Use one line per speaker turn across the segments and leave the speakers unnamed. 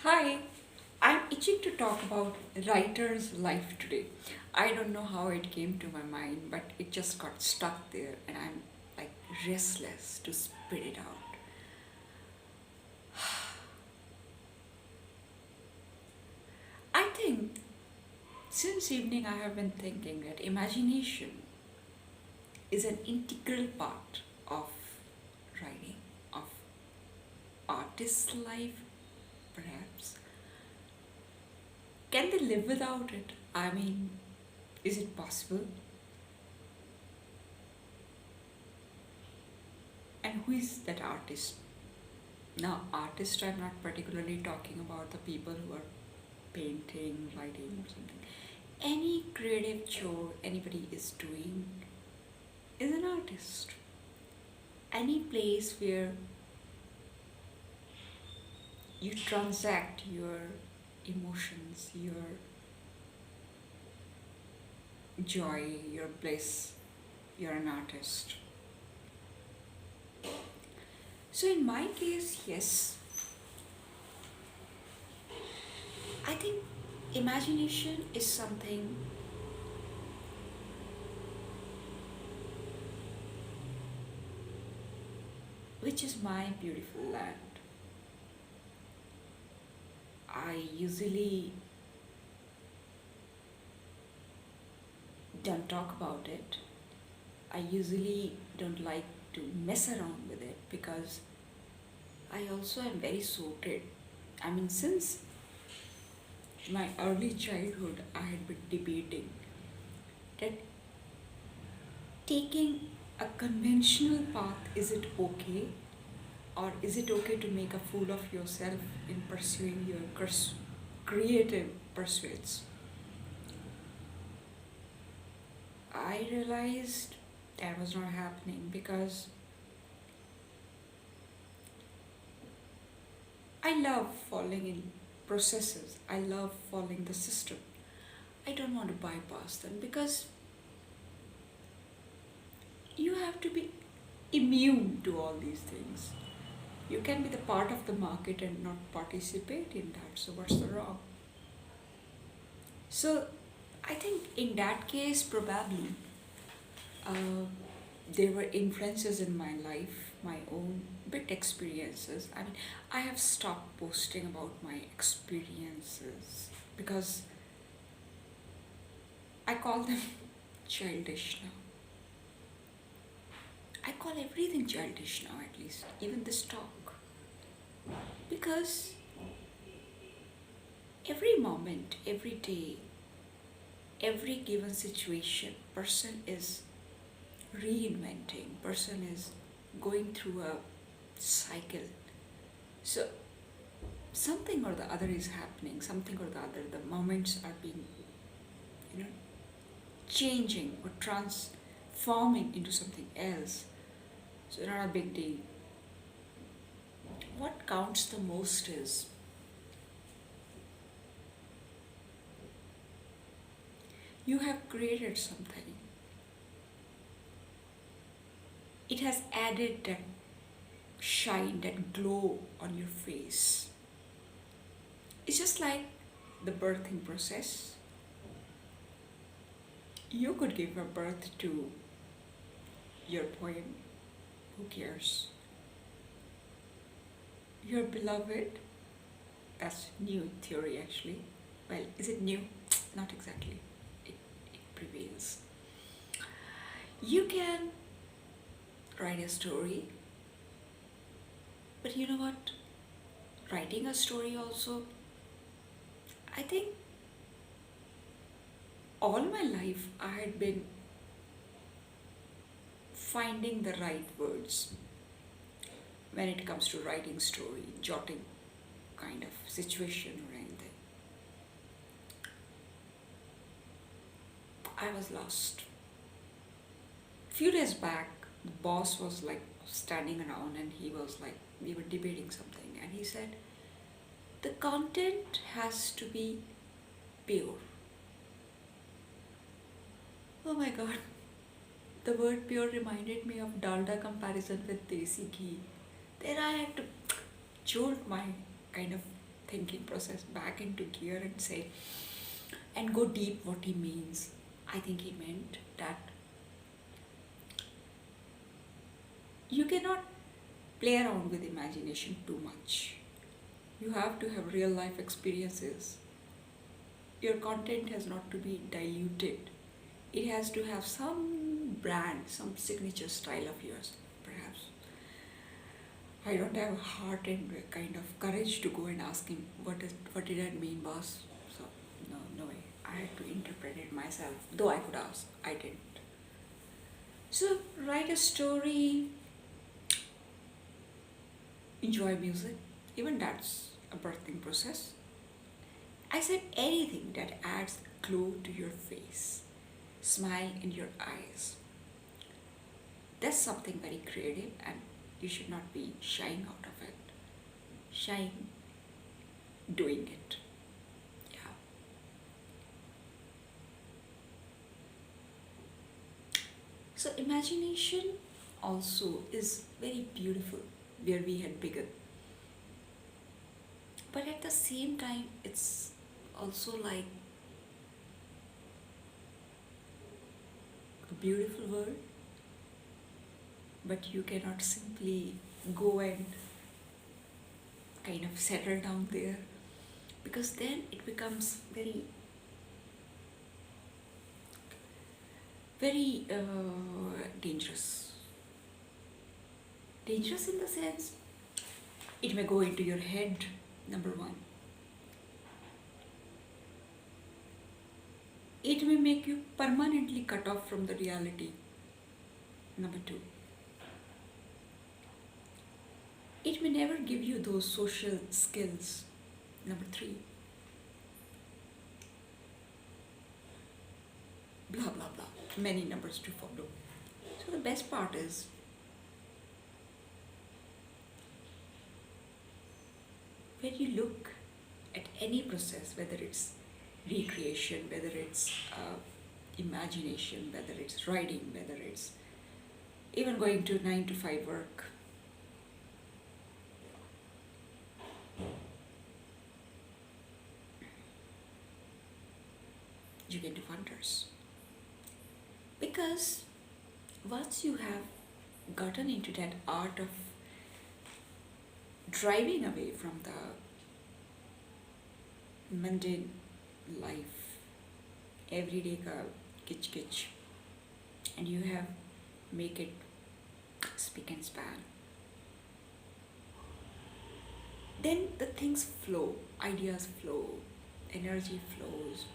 Hi, I'm itching to talk about writer's life today. I don't know how it came to my mind, but it just got stuck there, and I'm like restless to spit it out. I think since evening I have been thinking that imagination is an integral part of writing, of artist's life, perhaps. Can they live without it? I mean, is it possible? And who is that artist? Now, artist, I'm not particularly talking about the people who are painting, writing, or something. Any creative chore anybody is doing is an artist. Any place where you transact your emotions, your joy, your bliss, you're an artist. So, in my case, yes, I think imagination is something which is my beautiful land. I usually don't talk about it. I usually don't like to mess around with it because I also am very sorted. I mean, since my early childhood, I had been debating that taking a conventional path, is it okay? Or is it okay to make a fool of yourself in pursuing your creative pursuits? I realized that was not happening because I love following in processes. I love following the system. I don't want to bypass them because you have to be immune to all these things. You can be the part of the market and not participate in that. So, what's the wrong? So, I think in that case, probably uh, there were influences in my life, my own bit experiences. I mean, I have stopped posting about my experiences because I call them childish now. I call everything childish now, at least, even this talk. Because every moment, every day, every given situation, person is reinventing, person is going through a cycle. So something or the other is happening, something or the other, the moments are being, you know, changing or transforming into something else. So not a big deal. What counts the most is you have created something. It has added that shine, that glow on your face. It's just like the birthing process. You could give a birth to your poem, who cares? Your beloved, that's new theory actually. Well, is it new? Not exactly. It prevails. You can write a story, but you know what? Writing a story also, I think all my life I had been finding the right words when it comes to writing story, jotting kind of situation or anything. I was lost. Few days back, the boss was like standing around and he was like, we were debating something, and he said, the content has to be pure. Oh my god, the word pure reminded me of dalda comparison with desi ghee. Then I had to jolt my kind of thinking process back into gear and say, and go deep what he means. I think he meant that you cannot play around with imagination too much. You have to have real life experiences. Your content has not to be diluted. It has to have some brand, some signature style of yours, perhaps. I don't have heart and kind of courage to go and ask him what did I mean, boss? So no way. I had to interpret it myself. Though I could ask, I didn't. So write a story, enjoy music. Even that's a birthing process. I said anything that adds glow to your face, smile in your eyes. That's something very creative and you should not be shying out of it. Shying doing it. Yeah. So imagination also is very beautiful where we had begun. But at the same time it's also like a beautiful world, but you cannot simply go and kind of settle down there because then it becomes very dangerous. Dangerous in the sense it may go into your head, number one. It may make you permanently cut off from the reality, number two. It may never give you those social skills, number three. Blah blah blah. Many numbers to follow. So the best part is when you look at any process, whether it's recreation, whether it's imagination, whether it's writing, whether it's even going to 9 to 5 work, you can do wonders. Because once you have gotten into that art of driving away from the mundane life, everyday ka kitch kitch, and you have make it speak and span, then the things flow, ideas flow, energy flows,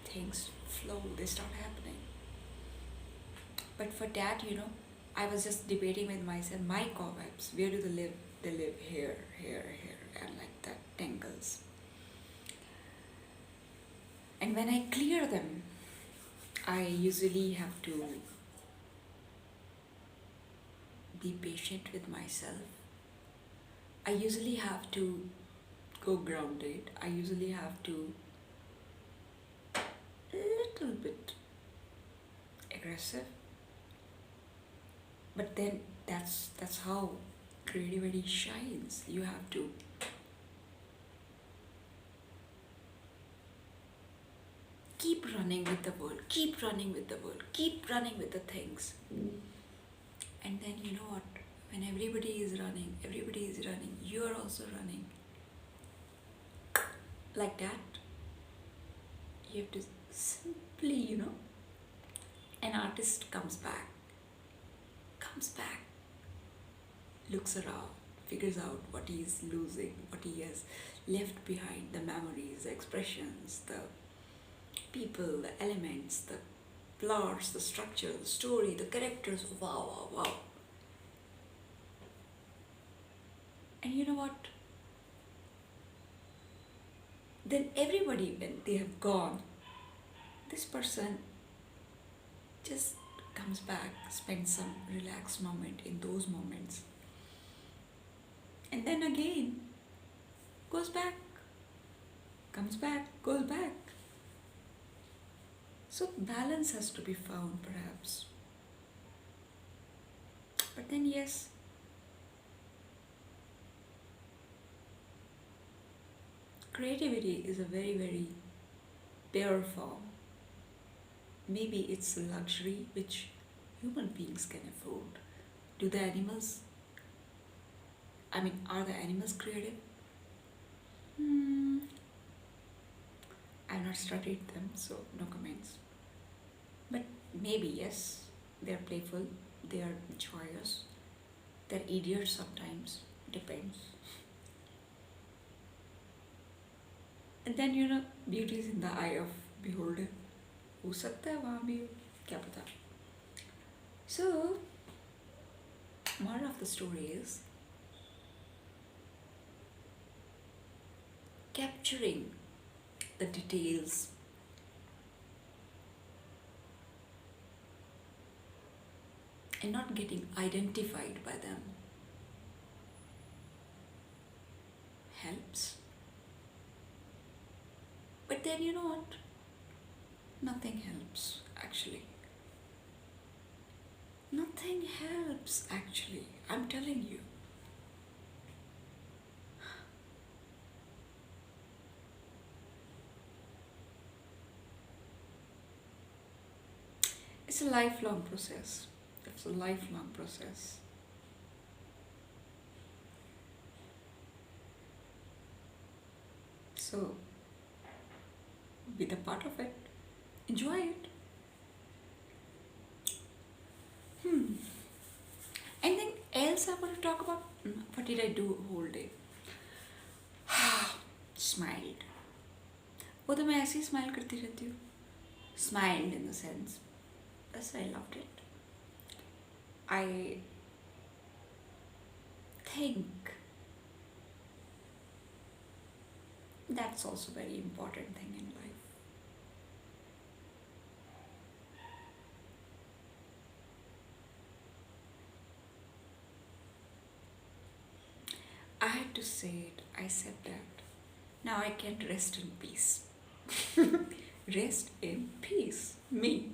things flow, they start happening. But for that, I was just debating with myself, my cobwebs, where do they live? They live here, here, here, and like that, tangles. And when I clear them, I usually have to be patient with myself. I usually have to go grounded. I usually have to a little bit aggressive. But then that's how creativity shines. You have to keep running with the world, keep running with the world, keep running with the things. And then you know what? When everybody is running, you are also running. Like that. You have to simply, an artist comes back, looks around, figures out what he is losing, what he has left behind, the memories, the expressions, the people, the elements, the plots, the structure, the story, the characters. Wow. And you know what? Then everybody, when they have gone, this person just comes back, spends some relaxed moment in those moments. And then again, goes back, comes back, goes back. So balance has to be found perhaps. But then yes, creativity is a very, very pure form. Maybe it's a luxury which human beings can afford. Do the animals, I mean, are the animals creative? Hmm, I've not studied them, so no comments. But maybe yes, they're playful, they are joyous, they're idiots sometimes, depends. And then beauty is in the eye of beholder. हो सकता है वहाँ भी हो, क्या पता. So, moral of the story is capturing the details and not getting identified by them helps. But then you know what? Nothing helps actually. Nothing helps actually. I'm telling you. It's a lifelong process. It's a lifelong process. So, be the part of it. Enjoy it. Hmm. Anything else I want to talk about? What did I do whole day? Smiled. वो तो मैं ऐसे ही smile करती रहती हूँ. Smiled in the sense. Yes, I loved it. I think that's also very important thing in life. I had to say it. I said that. Now I can rest in peace. Rest in peace. Me.